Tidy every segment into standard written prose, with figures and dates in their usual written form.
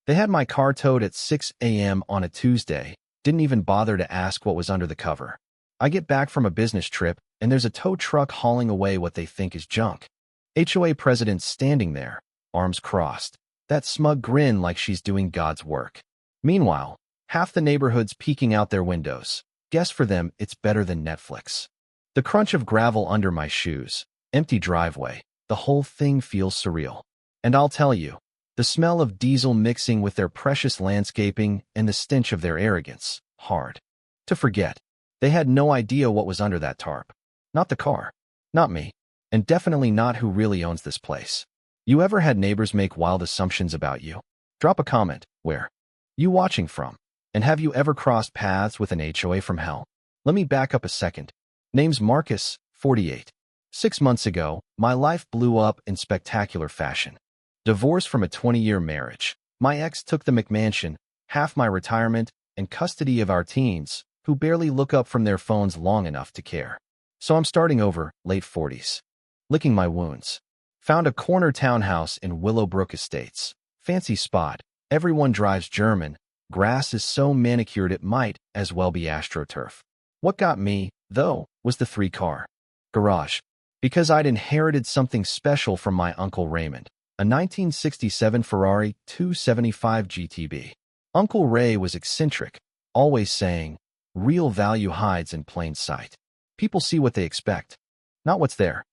They had my car towed at 6 a.m. on a Tuesday, didn't even bother to ask what was under the cover. I get back from a business trip, and there's a tow truck hauling away what they think is junk. HOA president standing there, arms crossed, that smug grin like she's doing God's work. Meanwhile, half the neighborhood's peeking out their windows. Guess for them, it's better than Netflix. The crunch of gravel under my shoes, empty driveway, the whole thing feels surreal. And I'll tell you, the smell of diesel mixing with their precious landscaping and the stench of their arrogance, hard to forget. They had no idea what was under that tarp. Not the car. Not me. And definitely not who really owns this place. You ever had neighbors make wild assumptions about you? Drop a comment. Where you watching from? And have you ever crossed paths with an HOA from hell? Let me back up a second. Name's Marcus, 48. 6 months ago, my life blew up in spectacular fashion. Divorced from a 20-year marriage. My ex took the McMansion, half my retirement, and custody of our teens, who barely look up from their phones long enough to care. So I'm starting over, late 40s. Licking my wounds. Found a corner townhouse in Willowbrook Estates. Fancy spot. Everyone drives German. Grass is so manicured it might as well be AstroTurf. What got me, though, was the 3-car garage. Because I'd inherited something special from my Uncle Raymond, a 1967 Ferrari 275 GTB. Uncle Ray was eccentric, always saying, real value hides in plain sight. People see what they expect, not what's there.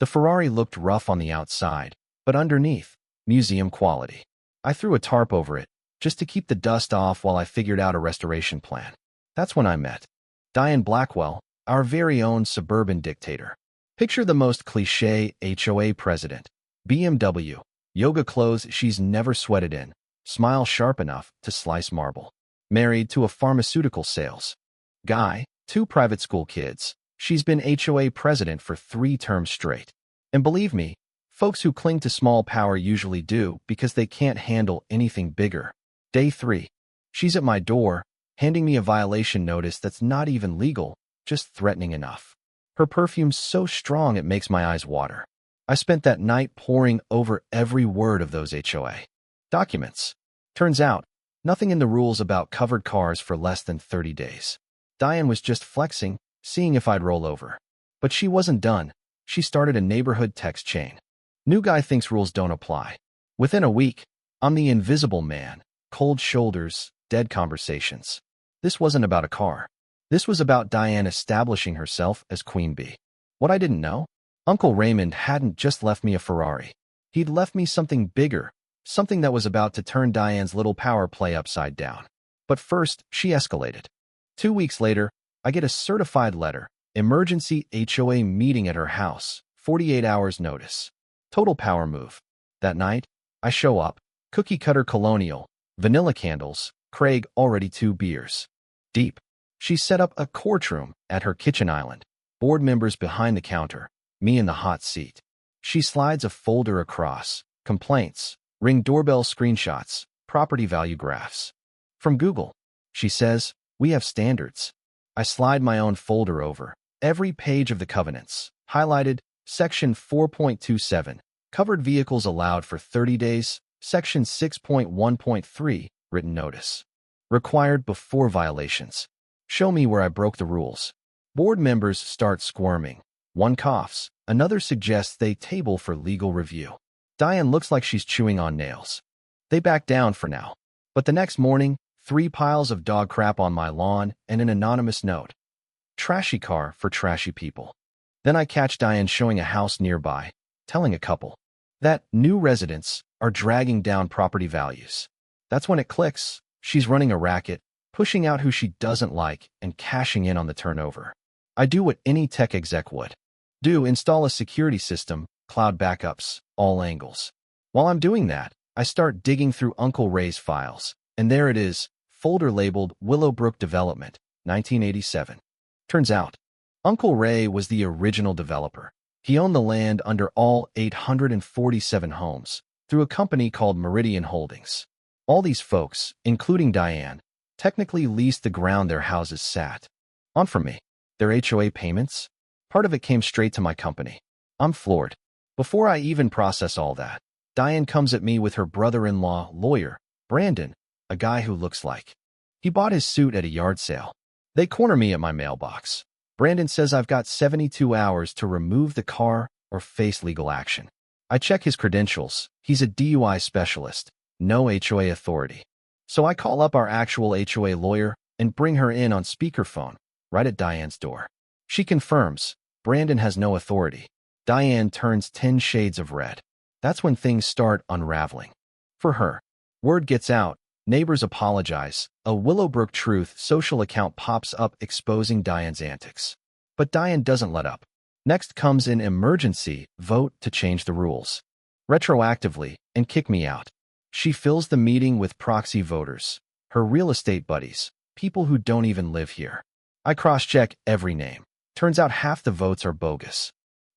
The Ferrari looked rough on the outside, but underneath, museum quality. I threw a tarp over it, just to keep the dust off while I figured out a restoration plan. That's when I met Diane Blackwell, our very own suburban dictator. Picture the most cliché HOA president. BMW, yoga clothes she's never sweated in, smile sharp enough to slice marble. Married to a pharmaceutical sales guy, 2 private school kids. She's been HOA president for 3 terms straight. And believe me, folks who cling to small power usually do because they can't handle anything bigger. Day 3. She's at my door, handing me a violation notice that's not even legal, just threatening enough. Her perfume's so strong it makes my eyes water. I spent that night poring over every word of those HOA documents. Turns out, nothing in the rules about covered cars for less than 30 days. Diane was just flexing, seeing if I'd roll over. But she wasn't done. She started a neighborhood text chain. New guy thinks rules don't apply. Within a week, I'm the invisible man. Cold shoulders, dead conversations. This wasn't about a car. This was about Diane establishing herself as Queen Bee. What I didn't know? Uncle Raymond hadn't just left me a Ferrari. He'd left me something bigger, something that was about to turn Diane's little power play upside down. But first, she escalated. 2 weeks later, I get a certified letter, emergency HOA meeting at her house, 48 hours notice. Total power move. That night, I show up, cookie-cutter colonial, vanilla candles, Craig already 2 beers deep. She set up a courtroom at her kitchen island, board members behind the counter, me in the hot seat. She slides a folder across, complaints, Ring doorbell screenshots, property value graphs. From Google, she says, we have standards. I slide my own folder over, every page of the covenants, highlighted, section 4.27, covered vehicles allowed for 30 days, section 6.1.3, written notice. Required before violations. Show me where I broke the rules. Board members start squirming. One coughs, another suggests they table for legal review. Diane looks like she's chewing on nails. They back down for now. But the next morning, 3 piles of dog crap on my lawn and an anonymous note. Trashy car for trashy people. Then I catch Diane showing a house nearby, telling a couple that new residents are dragging down property values. That's when it clicks. She's running a racket, pushing out who she doesn't like and cashing in on the turnover. I do what any tech exec would. Install a security system, cloud backups, all angles. While I'm doing that, I start digging through Uncle Ray's files, and there it is, folder labeled Willowbrook Development, 1987. Turns out, Uncle Ray was the original developer. He owned the land under all 847 homes through a company called Meridian Holdings. All these folks, including Diane, technically leased the ground their houses sat on from me. Their HOA payments? Part of it came straight to my company. I'm floored. Before I even process all that, Diane comes at me with her brother-in-law, lawyer, Brandon, a guy who looks like he bought his suit at a yard sale. They corner me at my mailbox. Brandon says I've got 72 hours to remove the car or face legal action. I check his credentials. He's a DUI specialist, no HOA authority. So I call up our actual HOA lawyer and bring her in on speakerphone, right at Diane's door. She confirms Brandon has no authority. Diane turns 10 shades of red. That's when things start unraveling. For her, word gets out, neighbors apologize, a Willowbrook Truth social account pops up exposing Diane's antics. But Diane doesn't let up. Next comes an emergency vote to change the rules retroactively and kick me out. She fills the meeting with proxy voters, her real estate buddies, people who don't even live here. I cross-check every name. Turns out half the votes are bogus.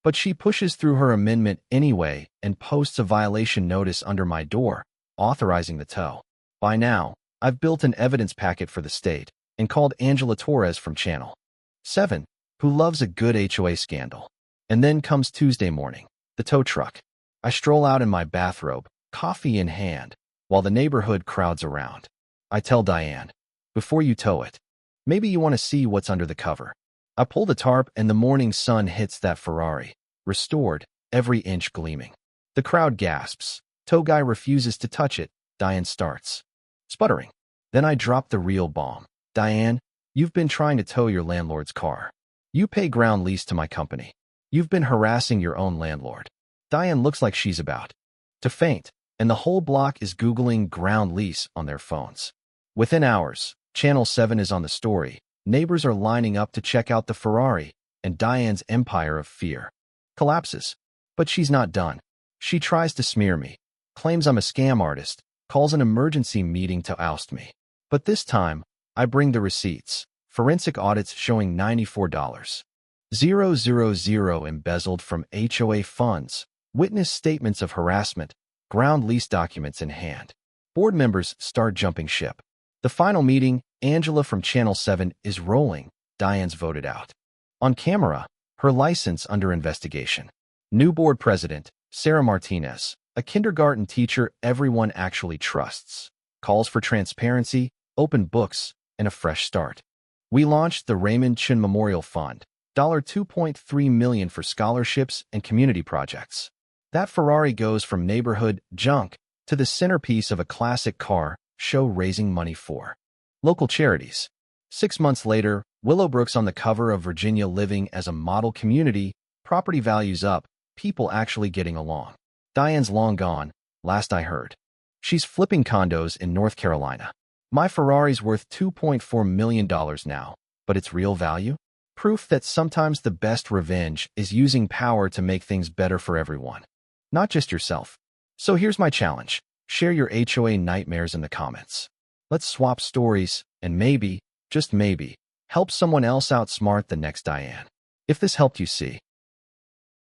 But she pushes through her amendment anyway and posts a violation notice under my door, authorizing the tow. By now, I've built an evidence packet for the state and called Angela Torres from Channel 7, who loves a good HOA scandal. And then comes Tuesday morning, the tow truck. I stroll out in my bathrobe, coffee in hand, while the neighborhood crowds around. I tell Diane, before you tow it, maybe you want to see what's under the cover. I pull the tarp and the morning sun hits that Ferrari, restored, every inch gleaming. The crowd gasps. Tow guy refuses to touch it. Diane starts sputtering. Then I drop the real bomb. Diane, you've been trying to tow your landlord's car. You pay ground lease to my company. You've been harassing your own landlord. Diane looks like she's about to faint, and the whole block is Googling ground lease on their phones. Within hours, Channel 7 is on the story. Neighbors are lining up to check out the Ferrari, and Diane's empire of fear collapses. But she's not done. She tries to smear me, claims I'm a scam artist, calls an emergency meeting to oust me. But this time, I bring the receipts. Forensic audits showing $94,000 embezzled from HOA funds, witness statements of harassment, ground lease documents in hand. Board members start jumping ship. The final meeting, Angela from Channel 7 is rolling. Diane's voted out. On camera, her license under investigation. New board president, Sarah Martinez, a kindergarten teacher everyone actually trusts, calls for transparency, open books, and a fresh start. We launched the Raymond Chin Memorial Fund, $2.3 million for scholarships and community projects. That Ferrari goes from neighborhood junk to the centerpiece of a classic car show raising money for local charities. 6 months later, Willowbrook's on the cover of Virginia living as a model community, property values up, people actually getting along. Diane's long gone, last I heard. She's flipping condos in North Carolina. My Ferrari's worth $2.4 million now, but its real value? Proof that sometimes the best revenge is using power to make things better for everyone, not just yourself. So here's my challenge. Share your HOA nightmares in the comments. Let's swap stories and maybe, just maybe, help someone else outsmart the next Diane. If this helped you see